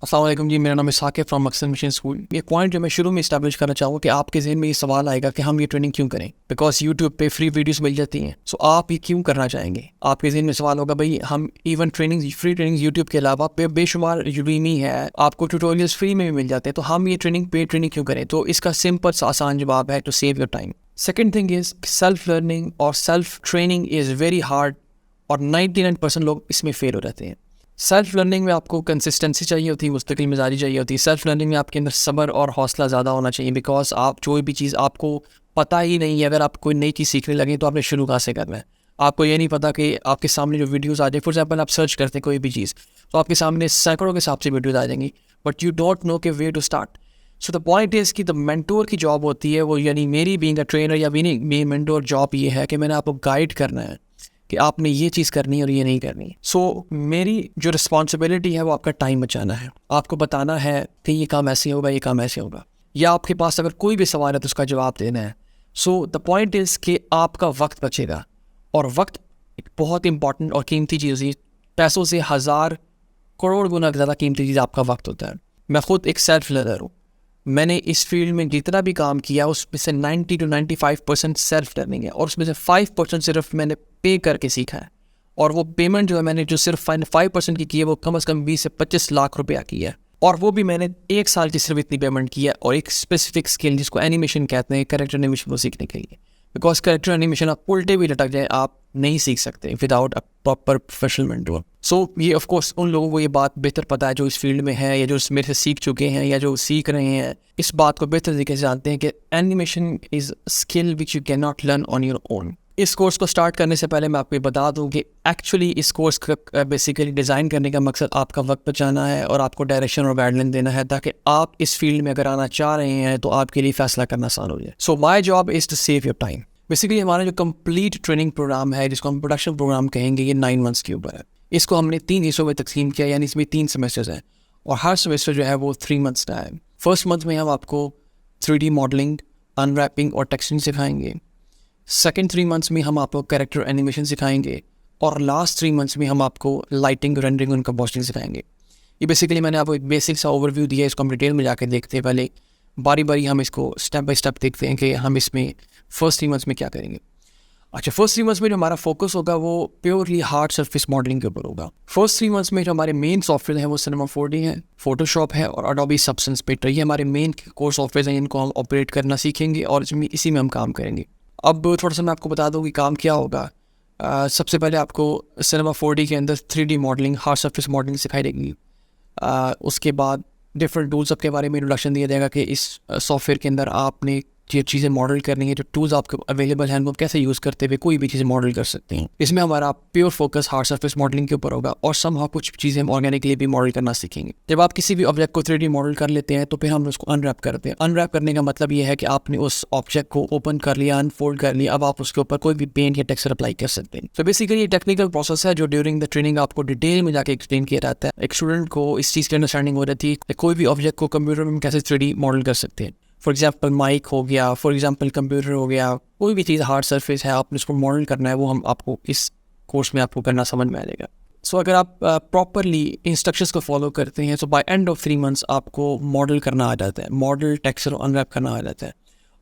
अस्सलाम वालेकुम जी, मेरा नाम है साकिब फ्रॉम मकसद मिशन स्कूल। ये पॉइंट जो मैं शुरू में इस्टेब्लिश करना चाहूँगा कि आपके जहन में ये सवाल आएगा कि हम ये ट्रेनिंग क्यों करें, बिकॉज यूट्यूब पे फ्री वीडियोस मिल जाती हैं। सो आप ये क्यों करना चाहेंगे? आपके जहन में सवाल होगा, भाई हम even training free training YouTube के अलावा बेशुमार यूडीमी है, आपको ट्यूटोरियल्स फ्री में भी मिल जाते हैं, तो हम ये ट्रेनिंग पेड ट्रेनिंग क्यों करें? तो इसका सिंपल सा आसान जवाब है, to save your time. Second thing is self learning और self training is very hard, और 99% लोग इसमें फेल हो जाते हैं। सेल्फ लर्निंग में आपको कंसिस्टेंसी चाहिए होती है, मुस्तकिल मिजाजी चाहिए होती है। सेल्फ लर्निंग में आपके अंदर सब्र और हौसला ज़्यादा होना चाहिए, बिकॉज आप जो भी चीज़ आपको पता ही नहीं है, अगर आप कोई नई चीज़ सीखने लगे तो आपने शुरू कहाँ से करना है। आपको ये नहीं पता कि आपके सामने जो वीडियोस आ जाए, फॉर एग्जाम्पल आप सर्च करते हैं कोई भी चीज़, तो आपके सामने सैकड़ों के हिसाब से वीडियोज़ आ जाएंगी, बट यू डोंट नो कि way to start. So the point is कि द मेंटोर की जॉब होती है वो, यानी मेरी बीइंग अ ट्रेनर या मेरी मेंटोर जॉब ये है कि मैंने आपको गाइड करना है कि आपने ये चीज़ करनी है और ये नहीं करनी। सो मेरी जो रिस्पॉन्सिबिलिटी है वो आपका टाइम बचाना है, आपको बताना है कि ये काम ऐसे होगा, ये काम ऐसे होगा, या आपके पास अगर कोई भी सवाल है तो उसका जवाब देना है। सो द पॉइंट इज़ कि आपका वक्त बचेगा, और वक्त एक बहुत इंपॉर्टेंट और कीमती चीज़ है। पैसों से 1000 करोड़ गुना ज़्यादा कीमती चीज़ आपका वक्त होता है। मैं खुद एक सेल्फ लर्नर हूँ। मैंने इस फील्ड में जितना भी काम किया उसमें से 90 to 95% सेल्फ लर्निंग है, और उसमें से 5% सिर्फ मैंने पे करके सीखा है। और वो पेमेंट जो है मैंने जो सिर्फ 5% की है वो कम से कम 20 से 25 लाख रुपया की है, और वो भी मैंने 1 साल की सिर्फ इतनी पेमेंट की है, और एक स्पेसिफिक स्किल जिसको एनिमेशन कहते हैं, कैरेक्टर एनिमेशन, वो सीखने के लिए। बिकॉज कैरेक्टर एनिमेशन आप उल्टे भी लटक जाए आप नहीं सीख सकते without a proper professional mentor. So ये ऑफ कोर्स उन लोगों को ये बात बेहतर पता है जो इस फील्ड में है, या जो मेरे से सीख चुके हैं, या जो सीख रहे हैं, इस बात को बेहतर तरीके से जानते हैं कि animation is skill which you can not learn on your own. इस कोर्स को स्टार्ट करने से पहले मैं आपको बता दूं कि एक्चुअली इस कोर्स का बेसिकली डिज़ाइन करने का मकसद आपका वक्त बचाना है और आपको डायरेक्शन और गाइडलाइन देना है, ताकि आप इस फील्ड में अगर आना चाह रहे हैं तो आपके लिए फैसला करना आसान हो जाए। So my job is to save your time. Basically हमारा जो कंप्लीट ट्रेनिंग प्रोग्राम है, जिसको हम प्रोडक्शन प्रोग्राम कहेंगे, ये 9 मंथ्स के ऊपर है। इसको हमने 3 हिस्सों में तकसीम किया, यानी इसमें 3 सेमेस्टर्स हैं, और हर सेमेस्टर जो है वो 3 मंथ्स का है। फर्स्ट मंथ में हम आपको 3D मॉडलिंग, अनरैपिंग और टेक्सचरिंग सिखाएंगे। सेकेंड 3 मंथ्स में हम आपको कैरेक्टर एनिमेशन सिखाएंगे, और लास्ट 3 मंथ्स में हम आपको लाइटिंग, रेंडरिंग और कंपोस्टिंग सिखाएंगे। ये बेसिकली मैंने आपको एक बेसिक सा ओवरव्यू दिया है, इसको हम डिटेल में जाकर देखते हैं। पहले बारी बारी हम इसको स्टेप बाय स्टेप देखते हैं कि हम इसमें फर्स्ट 3 मंथ्स में क्या करेंगे। अच्छा, फर्स्ट 3 मंथ्स में जो हमारा फोकस होगा वो प्योरली हार्ड सरफेस मॉडलिंग के ऊपर होगा। फर्स्ट 3 मंथ्स में जो हमारे मेन सॉफ्टवेयर हैं वो सिनेमा 4D है, फोटोशॉप है और अडोबी सब्सटेंस पेंटर। ये हमारे मेन कोर सॉफ्टवेयर हैं, इनको हम ऑपरेट करना सीखेंगे और इसी में हम काम करेंगे। अब थोड़ा सा मैं आपको बता दूँ कि काम क्या होगा। सबसे पहले आपको सिनेमा 4D के अंदर 3D modelling, hard surface modelling सिखाई देगी। उसके बाद डिफरेंट टूल्स के बारे में इंट्रोडक्शन दिया जाएगा कि इस सॉफ्टवेयर के अंदर आपने ये चीज़ें मॉडल करनी है, जो टूल्स आपको अवेलेबल हैं उनको कैसे यूज़ करते हुए कोई भी चीज़ें मॉडल कर सकते हैं। इसमें हमारा pure focus hard surface modelling के ऊपर होगा, और समहाउ कुछ चीज़ें हम ऑर्गेनिकली भी मॉडल करना सीखेंगे। जब आप किसी भी ऑब्जेक्ट को 3D मॉडल कर लेते हैं तो फिर हम उसको अनरैप करते हैं। अनरैप करने का मतलब ये है कि आपने उस ऑब्जेक्ट को ओपन कर लिया, अनफोल्ड कर लिया, अब आप उसके ऊपर कोई भी पेंट या टेक्सचर अप्लाई कर सकते हैं। तो बेसिकली ये टेक्निकल प्रोसेस है जो ड्यूरिंग द ट्रेनिंग आपको डिटेल में जाके एक्सप्लेन किया जाता है। एक स्टूडेंट को इस चीज़ की अंडरस्टैंडिंग हो जाती है कोई भी ऑब्जेक्ट को कंप्यूटर में कैसे 3D मॉडल कर सकते हैं। फॉर एग्जाम्पल माइक हो गया, फॉर एग्जाम्पल कंप्यूटर हो गया, कोई भी चीज़ हार्ड सरफेस है आपने उसको मॉडल करना है, वो हम आपको इस कोर्स में आपको करना समझ में आ जाएगा। सो अगर आप प्रॉपरली इंस्ट्रक्शंस को फॉलो करते हैं तो बाय एंड ऑफ 3 मंथ्स आपको मॉडल करना आ जाता है, मॉडल, टेक्सचर और अनरैप करना आ जाता है।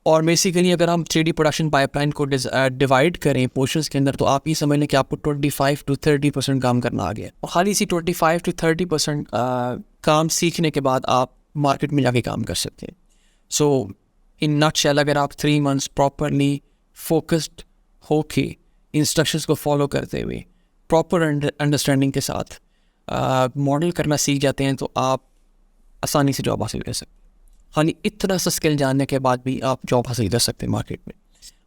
और बेसिकली अगर हम 3D प्रोडक्शन पाइपलाइन को डिवाइड करें पोर्शंस के अंदर, तो आप ये समझ लें कि आपको 25 to 30% काम करना आ गया। और खाली इसी 25 to 30% काम सीखने के बाद आप मार्केट में जाके काम कर सकते हैं। सो इन नटशेल अगर आप 3 मंथ्स प्रॉपरली फोकस्ड होके इंस्ट्रक्शंस को फॉलो करते हुए प्रॉपर अंडरस्टैंडिंग के साथ मॉडल करना सीख जाते हैं तो आप आसानी से जॉब हासिल कर सकते हैं। हाँ, इतना सा स्किल जानने के बाद भी आप जॉब हासिल कर सकते हैं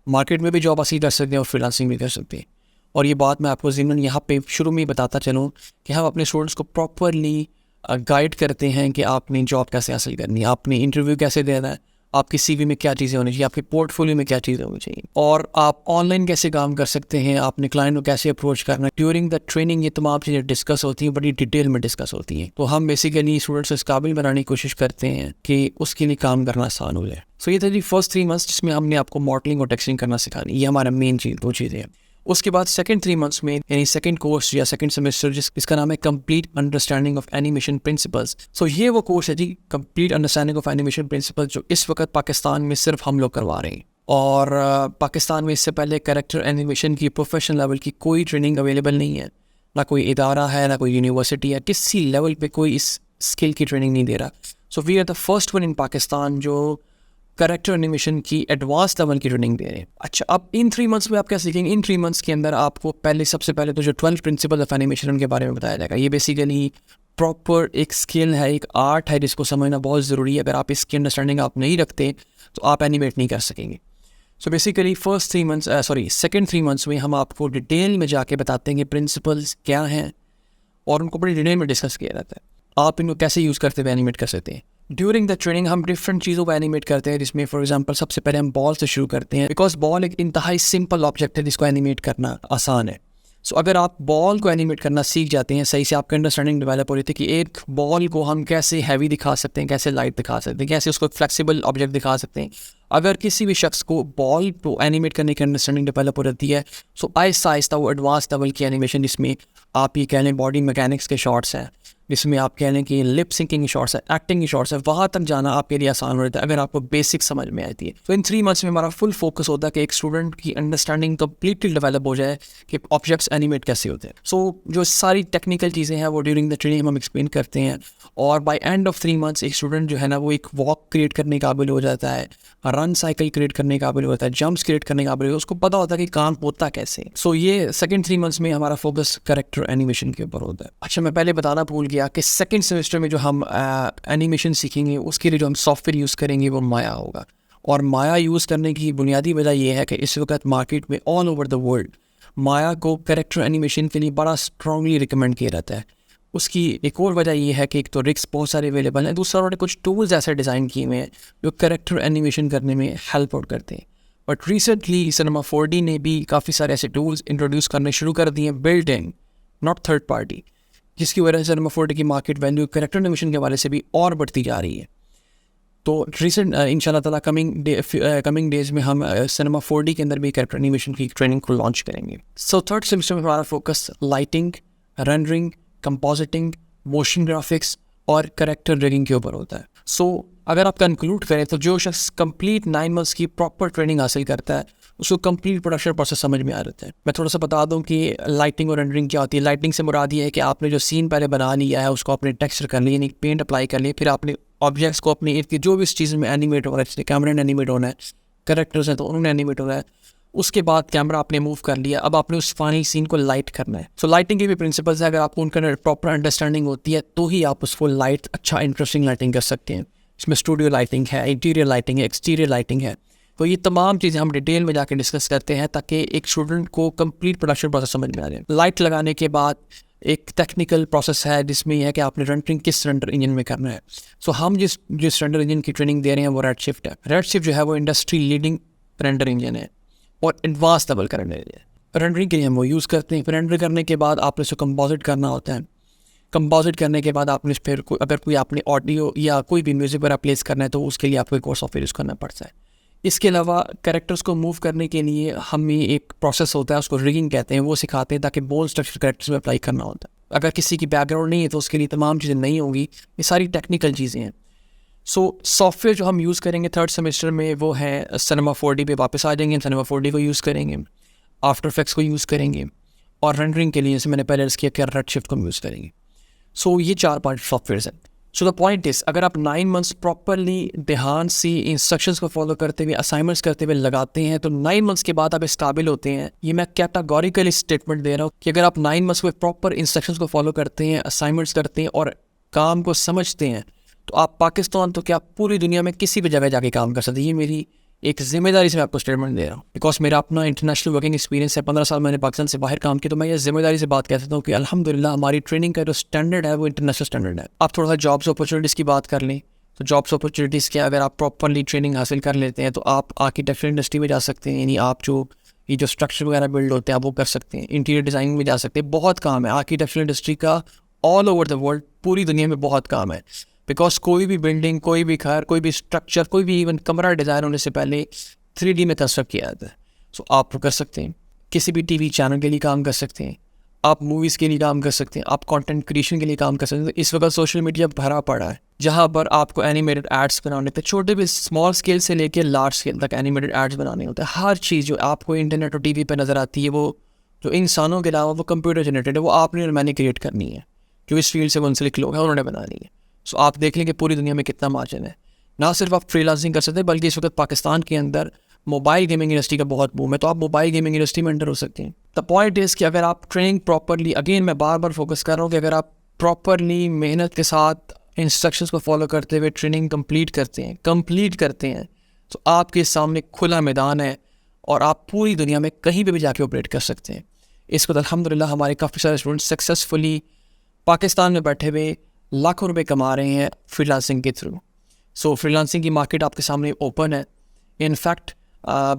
मार्केट में भी जॉब हासिल कर सकते हैं और फ्रीलांसिंग भी कर सकते हैं। और ये बात मैं आपको ज़िम्मन यहाँ पे शुरू में ही बताता चलूँ कि हम अपने स्टूडेंट्स को प्रॉपरली गाइड करते हैं कि आपने जॉब कैसे हासिल करनी है, आपने इंटरव्यू कैसे देना है, आपकी CV में क्या चीज़ें होनी चाहिए, आपके पोर्टफोलियो में क्या चीज़ें होनी चाहिए, और आप ऑनलाइन कैसे काम कर सकते हैं, आपने क्लाइंट को कैसे अप्रोच करना है। ड्यूरिंग द ट्रेनिंग ये तमाम चीज़ें डिस्कस होती हैं, बड़ी डिटेल में डिस्कस होती हैं। तो हम बेसिकली स्टूडेंट्स को इस काबिल बनाने की कोशिश करते हैं कि उसके लिए काम करना आसान हो जाए। सो ये था जी फर्स्ट 3 मंथ्स जिसमें हमने आपको मॉडलिंग और टेक्सचरिंग करना सिखानी, ये हमारा मेन चीज़ 2 चीज़ें हैं। उसके बाद सेकंड 3 मंथ्स में यानी सेकंड कोर्स या सेकंड सेमेस्टर जिसका नाम है complete understanding of animation principles. So ये वो कोर्स है जी, complete understanding of animation principles, जो इस वक्त पाकिस्तान में सिर्फ हम लोग करवा रहे हैं। और पाकिस्तान में इससे पहले कैरेक्टर एनिमेशन की प्रोफेशनल लेवल की कोई ट्रेनिंग अवेलेबल नहीं है, ना कोई इदारा है, ना कोई यूनिवर्सिटी है, किसी लेवल पे कोई इस स्किल की ट्रेनिंग नहीं दे रहा। So we are the first one in Pakistan जो कैरेक्टर एनिमेशन की एडवांस लेवल की ट्रेनिंग दे रहे हैं। अच्छा, अब इन 3 मंथ्स में आप क्या सीखेंगे? इन 3 मंथ्स के अंदर आपको सबसे पहले तो जो 12 प्रिंसिपल ऑफ एनिमेशन उनके बारे में बताया जाएगा। ये बेसिकली प्रॉपर एक स्किल है, एक आर्ट है जिसको समझना बहुत ज़रूरी है। अगर आप इसकी अंडरस्टैंडिंग आप नहीं रखते तो आप एनिमेट नहीं कर सकेंगे। सो बेसिकली सेकेंड 3 मंथ्स में हम आपको डिटेल में जाके बताते हैं कि प्रिंसिपल्स क्या हैं और उनको बड़ी डिटेल में डिस्कस किया जाता है। आप इनको कैसे यूज़ करते हुए एनिमेट कर सकते हैं। ड्यूरिंग द ट्रेनिंग हम डिफरेंट चीज़ों को एनिमेट करते हैं, जिसमें फॉर एग्जांपल सबसे पहले हम बॉल से शुरू करते हैं, बिकॉज बॉल एक इंतहाई सिंपल ऑब्जेक्ट है जिसको एनिमेट करना आसान है। सो अगर आप बॉल को एनिमेट करना सीख जाते हैं, सही से आपका अंडरस्टैंडिंग डेवलप हो रही थी कि एक बॉल को हम कैसे हैवी दिखा सकते हैं, कैसे लाइट दिखा सकते हैं, कैसे उसको फ्लेक्सिबल ऑब्जेक्ट दिखा सकते हैं। अगर किसी भी शख्स को बॉल को एनिमेट करने की अंडरस्टैंडिंग डेवलप हो रहती है, सो आहिस्ता आहिस्ता वो एडवांस लेवल की एनिमेशन, जिसमें आप ये कह लें बॉडी मैकेनिक्स के शॉट्स हैं, जिसमें आप कह लें कि लिप सिंकिंग की शॉट्स है, एक्टिंग की शॉट्स है, वहाँ तक जाना आपके लिए आसान हो जाता है अगर आपको बेसिक समझ में आती है। तो इन 3 मंथ्स में हमारा फुल फोकस होता है कि एक स्टूडेंट की अंडरस्टैंडिंग कम्प्लीटली डेवलप हो जाए कि ऑब्जेक्ट्स एनिमेट कैसे होते हैं। सो जो सारी टेक्निकल चीज़ें हैं वो ड्यूरिंग द ट्रेनिंग हम एक्सप्लेन करते हैं, और बाय एंड ऑफ 3 मंथ्स एक स्टूडेंट जो है ना वो एक वॉक क्रिएट करने काबिल हो जाता है, रन साइकिल क्रिएट करने काबिल होता है, जंप्स क्रिएट करने काबिल होता है, उसको पता होता है कि काम होता कैसे। सो ये सेकंड 3 मंथ्स में हमारा फोकस कैरेक्टर एनिमेशन के ऊपर होता है। अच्छा, मैं पहले बताना भूल गया कि सेकंड सेमेस्टर में जो हम एनिमेशन सीखेंगे उसके लिए जो हम सॉफ्टवेयर यूज़ करेंगे वो माया होगा। और माया यूज़ करने की बुनियादी वजह यह है कि इस वक्त मार्केट में ऑल ओवर द वर्ल्ड माया को कैरेक्टर एनिमेशन के लिए बड़ा स्ट्रांगली रिकमेंड किया जाता है। उसकी एक और वजह यह है कि एक तो रिक्स बहुत सारे अवेलेबल हैं, दूसरा उन्होंने कुछ टूल्स ऐसे डिज़ाइन किए हुए हैं जो कैरेक्टर एनिमेशन करने में हेल्प आउट करते हैं। बट रिसेंटली सिनेमा 4D ने भी काफ़ी सारे ऐसे टूल्स इंट्रोड्यूस करने शुरू कर दिए हैं, built in, not third party, जिसकी वजह से सिनेमा 4D की मार्केट वैल्यू कैरेक्टर एनिमेशन के हवाले से भी और बढ़ती जा रही है। तो रिसेंट इंशाल्लाह ताला कमिंग डेज में हम सिनेमा 4D के अंदर भी कैरेक्टर एनिमेशन की ट्रेनिंग को लॉन्च करेंगे। सो थर्ड सेमेस्टर में हमारा focus lighting, rendering, compositing, motion graphics और कैरेक्टर रिगिंग के ऊपर होता है। सो अगर आप कंक्लूड करें तो जो शख्स कंप्लीट 9 मंथ्स की प्रॉपर ट्रेनिंग हासिल करता है उसको कंप्लीट प्रोडक्शन प्रोसेस समझ में आ जाता है। मैं थोड़ा सा बता दूं कि लाइटिंग और रेंडरिंग क्या होती है। लाइटिंग से मुराद ये है कि आपने जो सीन पहले बना लिया है उसको आपने टेक्सचर कर लिया, यानी पेंट अप्लाई कर लिया, फिर आपने ऑब्जेक्ट्स को अपने इर्द गिर्द जो भी इस चीज़ में एनिमेट हो रहा है, जैसे कैमरा ने एनिमेट होना है, कैरेक्टर्स हैं तो उन्होंने एनिमेट होना है, उसके बाद कैमरा आपने मूव कर लिया, अब आपने उस फाइनल सीन को लाइट करना है। सो लाइटिंग के भी प्रिंसिपल्स है, अगर आपको उनका प्रॉपर अंडरस्टैंडिंग होती है तो ही आप उसको लाइट अच्छा इंटरेस्टिंग लाइटिंग कर सकते हैं। इसमें स्टूडियो लाइटिंग है, इंटीरियर लाइटिंग है, एक्सटीरियर लाइटिंग है। तो ये तमाम चीज़ें हम डिटेल में जाके डिस्कस करते हैं ताकि एक स्टूडेंट को कंप्लीट प्रोडक्शन प्रोसेस समझ में आ जाए। लाइट लगाने के बाद एक टेक्निकल प्रोसेस है जिसमें यह है कि आपने रेंडरिंग किस रेंडर इंजन में करना है। सो हम जिस रेंडर इंजन की ट्रेनिंग दे रहे हैं वो रेडशिफ्ट है। रेडशिफ्ट जो है वो इंडस्ट्री लीडिंग रेंडर इंजन है और एडवांस लेवल का रेंडर इंजन है। रेंडरिंग के लिए हम वो यूज़ करते हैं। फिर रेंडर करने के बाद आपने उसको कंपोजिट करना होता है। कंपोजिट करने के बाद आपने फिर अगर कोई आपने ऑडियो या कोई भी म्यूज़िक वगैरह प्लेस करना है तो उसके लिए आपको एक और सॉफ्टवेयर यूज़ करना पड़ता है। इसके अलावा कैरेक्टर्स को मूव करने के लिए हमें एक प्रोसेस होता है, उसको रिगिंग कहते हैं, वो सिखाते हैं ताकि बोल स्ट्रक्चर कैरेक्टर्स में अप्लाई करना होता है। अगर किसी की बैकग्राउंड नहीं है तो उसके लिए तमाम चीज़ें नहीं होंगी, ये सारी टेक्निकल चीज़ें हैं। सो सॉफ्टवेयर जो हम यूज़ करेंगे थर्ड सेमेस्टर में वो है सिनेमा 4D पे वापस आ जाएंगे, सिनेमा 4D को यूज़ करेंगे, आफ्टर इफेक्ट्स को यूज़ करेंगे और रेंडरिंग के लिए जैसे मैंने पहले किया कि रेडशिफ्ट को यूज़ करेंगे। सो ये 4 पार्ट सॉफ्टवेयर हैं। सो द पॉइंट इज़ अगर आप 9 मंथ्स प्रॉपरली ध्यान से इंस्ट्रक्शंस को फॉलो करते हुए असाइनमेंट्स करते हुए लगाते हैं तो 9 मंथ्स के बाद आप इस काबिल होते हैं। ये मैं कैटेगोरिकली स्टेटमेंट दे रहा हूँ कि अगर आप 9 मंथ्स में प्रॉपर इंस्ट्रक्शंस को फॉलो करते हैं, असाइनमेंट्स करते हैं और काम को समझते हैं तो आप पाकिस्तान तो क्या पूरी दुनिया में किसी भी जगह जाके काम कर सकते हैं। ये मेरी एक जिम्मेदारी से मैं आपको स्टेटमेंट दे रहा हूँ, बिकॉज मेरा अपना इंटरनेशनल वर्किंग एक्सपीरियंस है। 15 साल मैंने पाकिस्तान से बाहर काम किया, तो मैं ये जिम्मेदारी से बात कह सकता हूँ कि अल्हम्दुलिल्लाह हमारी ट्रेनिंग का जो स्टैंडर्ड है वो इंटरनेशनल स्टैंडर्ड है। आप थोड़ा सा जॉब्स अपॉर्चुनिटीज़ की बात कर लें तो जॉब्स अपॉर्चुनिटीज़ क्या, अगर आप प्रॉपरली ट्रेनिंग हासिल कर लेते हैं तो आप आर्किटेक्चर इंडस्ट्री में जा सकते हैं, यानी आप जो स्ट्रक्चर वगैरह बिल्ड होते हैं आप वो कर सकते हैं। इंटीरियर डिज़ाइनिंग में जा सकते हैं, बहुत काम है आर्किटेक्चर इंडस्ट्री का ऑल ओवर द वर्ल्ड, पूरी दुनिया में बहुत काम है। बिकॉज कोई भी बिल्डिंग, कोई भी घर, कोई भी स्ट्रक्चर, कोई भी इवन कमरा डिज़ाइन होने से पहले 3D में कंस्ट्रक्ट किया जाता है। सो आप कर सकते हैं। किसी भी टीवी चैनल के लिए काम कर सकते हैं, आप मूवीज़ के लिए काम कर सकते हैं, आप कंटेंट क्रिएशन के लिए काम कर सकते हैं। तो इस वक्त सोशल मीडिया भरा पड़ा है जहाँ पर आपको एनिमेटेड एड्स बनाने होते हैं, छोटे भी स्मॉल स्केल से लेके लार्ज स्केल तक एनिमेटेड एड्स बनाने होते हैं। हर चीज़ जो आपको इंटरनेट और टीवी पर नज़र आती है वो जो इंसानों के अलावा वो कंप्यूटर जनरेटेड है, वो आपने और मैंने क्रिएट करनी है। जो इस फील्ड से मुंसलिक लोग हैं उन्होंने बनानी है। सो आप देख लें कि पूरी दुनिया में कितना मार्जिन है। ना सिर्फ आप फ्रीलांसिंग कर सकते हैं बल्कि इस वक्त पाकिस्तान के अंदर मोबाइल गेमिंग इंडस्ट्री का बहुत बूम है, तो आप मोबाइल गेमिंग इंडस्ट्री में एंटर हो सकते हैं। द पॉइंट इज़ कि अगर आप ट्रेनिंग प्रॉपरली, अगेन मैं बार बार फोकस कर रहा हूँ कि अगर आप प्रॉपरली मेहनत के साथ इंस्ट्रक्शंस को फॉलो करते हुए ट्रेनिंग कंप्लीट करते हैं तो आपके सामने खुला मैदान है और आप पूरी दुनिया में कहीं पे भी जाके ऑपरेट कर सकते हैं। इस वक्त अल्हम्दुलिल्लाह हमारे काफ़ी सारे स्टूडेंट सक्सेसफुली पाकिस्तान में बैठे हुए लाखों रुपए कमा रहे हैं फ्रीलांसिंग के थ्रू। सो फ्रीलांसिंग की मार्केट आपके सामने ओपन है। इनफैक्ट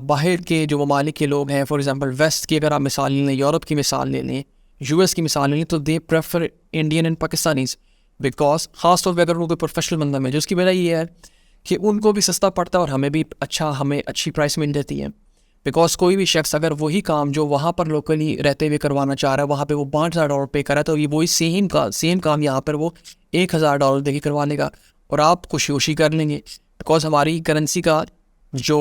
बाहर के जो ममालिक के लोग हैं, फॉर एग्जांपल वेस्ट की अगर आप मिसाल ले लें, यूरोप की मिसाल ले लें, यूएस की मिसाल ले लें, तो they prefer Indian and Pakistanis because ख़ास तौर पर अगर उनको प्रोफेशनल बंदा मिले, उसकी वजह ये है कि उनको भी सस्ता पड़ता है और हमें अच्छी प्राइस मिल जाती है। बिकॉज कोई भी शख्स अगर वही काम जो वहाँ पर लोकली रहते हुए करवाना चाह रहा है, वहाँ पे वो $5,000 पे कर रहा है, तो ये वही सेम काम यहाँ पर वो $1,000 देके करवा लेगा और आप खुशी कर लेंगे। बिकॉज हमारी करेंसी का जो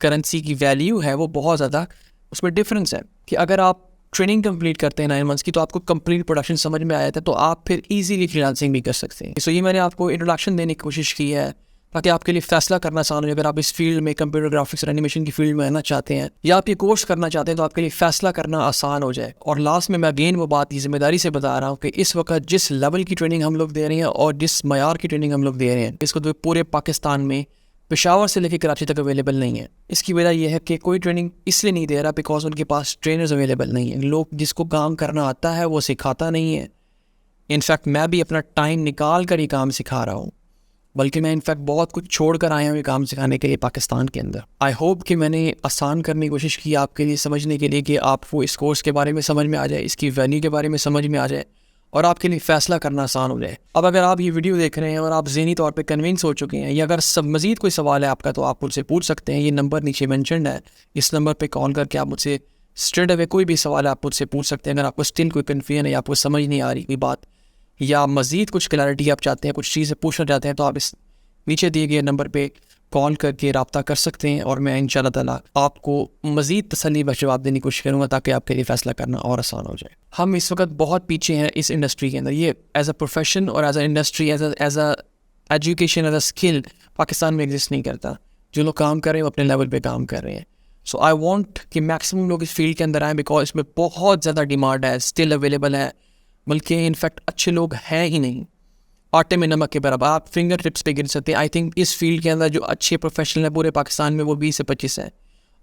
करेंसी की वैल्यू है वो बहुत ज़्यादा उसमें डिफरेंस है कि अगर आप ट्रेनिंग कंप्लीट करते हैं 9 मंथ्स की तो आपको कंप्लीट प्रोडक्शन समझ में आया था, तो आप फिर इजीली फ्रीलांसिंग भी कर सकते हैं। सो ये मैंने आपको इंट्रोडक्शन देने की कोशिश की है ताकि आपके लिए फैसला करना आसान हो। अगर आप इस फील्ड में कंप्यूटर ग्राफिक्स और एनिमेशन की फील्ड में आना चाहते हैं या आप ये कोर्स करना चाहते हैं तो आपके लिए फैसला करना आसान हो जाए। और लास्ट में मैं अगेन वो बात की जिम्मेदारी से बता रहा हूँ कि इस वक्त जिस लेवल की ट्रेनिंग हम लोग दे रहे हैं और जिस मयार की ट्रेनिंग हम लोग दे रहे हैं, इसको तो पूरे पाकिस्तान में पेशावर से लेकर कराची तक अवेलेबल नहीं है। इसकी वजह यह है कि कोई ट्रेनिंग इसलिए नहीं दे रहा बिकॉज उनके पास ट्रेनर्स अवेलेबल नहीं है। लोग जिसको काम करना आता है वो सिखाता नहीं है। इनफैक्ट मैं भी अपना टाइम निकाल कर ही काम सिखा रहा हूँ, बल्कि मैं इनफैक्ट बहुत कुछ छोड़ कर आया हूँ ये काम सिखाने के लिए पाकिस्तान के अंदर। आई होप कि मैंने आसान करने की कोशिश की आपके लिए, समझने के लिए, कि आपको इस कोर्स के बारे में समझ में आ जाए, इसकी वैल्यू के बारे में समझ में आ जाए और आपके लिए फ़ैसला करना आसान हो जाए। अब अगर आप ये वीडियो देख रहे हैं और आप ज़हनी तौर पे कन्विंस हो चुके हैं या अगर मज़ीद कोई सवाल है आपका तो आप मुझसे पूछ सकते हैं। ये नंबर नीचे मेंशन्ड है, इस नंबर पे कॉल करके आप मुझसे स्ट्रेट अवे कोई भी सवाल आप मुझसे पूछ सकते हैं। अगर आपको स्टिल कोई कन्फ्यूजन है या आपको समझ नहीं आ रही कोई बात या मज़ीद कुछ क्लैरिटी आप चाहते हैं, कुछ चीज़ें पूछना चाहते हैं, तो आप इस नीचे दिए गए नंबर पे कॉल करके रब्ता कर सकते हैं और मैं इंशाल्लाह ताला आपको मज़ीद तसल्ली बख्श जवाब देने की कोशिश करूँगा ताकि आपके लिए फ़ैसला करना और आसान हो जाए। हम इस वक्त बहुत पीछे हैं इस इंडस्ट्री के अंदर। ये एज अ प्रोफेशन और as a industry, as a education, as a skill Pakistan में एग्जिस्ट नहीं करता। जो लोग काम कर रहे हैं वो अपने लेवल पे काम कर रहे हैं। सो आई वांट कि मैक्सिमम लोग इस फील्ड के अंदर आएँ बिकॉज इसमें बहुत ज़्यादा डिमांड है, स्टिल अवेलेबल है, बल्कि इनफैक्ट अच्छे लोग हैं ही नहीं, आटे में नमक के बराबर। आप फिंगर टिप्स पे गिन सकते हैं। आई थिंक इस फील्ड के अंदर जो अच्छे प्रोफेशनल है पूरे पाकिस्तान में वो 20 से 25 हैं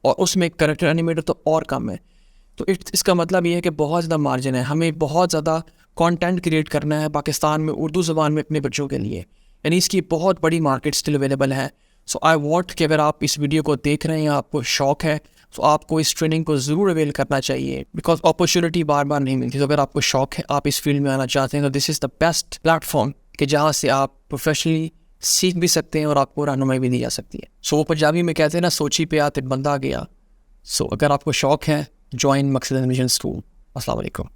और उसमें कैरेक्टर एनिमेटर तो और कम है। तो इसका मतलब ये है कि बहुत ज़्यादा मार्जिन है। हमें बहुत ज़्यादा कंटेंट क्रिएट करना है पाकिस्तान में उर्दू ज़बान में अपने बच्चों के लिए, यानी इसकी बहुत बड़ी मार्केट स्टिल अवेलेबल है। सो आई वॉन्ट कि अगर आप इस वीडियो को देख रहे हैं, आपको शौक़ है, तो आपको इस ट्रेनिंग को ज़रूर अवेल करना चाहिए बिकॉज अपॉर्चुनिटी बार बार नहीं मिलती। तो अगर आपको शौक़ है, आप इस फील्ड में आना चाहते हैं, तो this is the best platform कि जहाँ से आप प्रोफेशनली सीख भी सकते हैं और आपको रहनुमाई भी दी जा सकती है। सो पंजाबी में कहते हैं ना, सोची पे आते बंदा गया। सो अगर आपको शौक़ है, ज्वाइन मकसद एनिमेशन स्कूल। अस्सलाम वालेकुम।